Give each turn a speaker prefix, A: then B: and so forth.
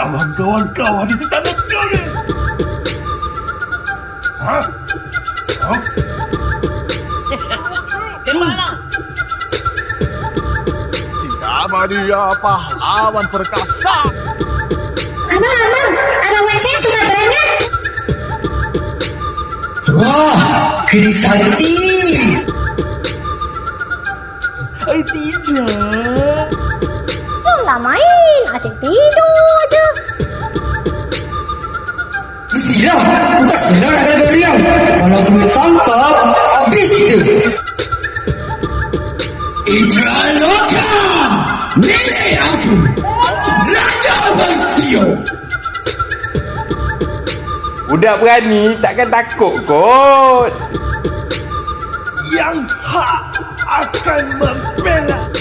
A: Kawan-kawan ini tak nak kau ni. Hah? Oh?
B: Tembaklah.
C: Siapa dia pahlawan perkasa?
D: Abang, arawan saya sudah berangan.
E: Wah, Keris hati.
A: Tidak.
D: Janganlah main, asyik tidur aja.
E: Mestilah, bukan senang nak kena diam. Kalau aku tangkap, habis itu. Intraloka, milik aku, Raja Bersio.
F: Budak berani takkan takut kot.
A: Yang hak akan membela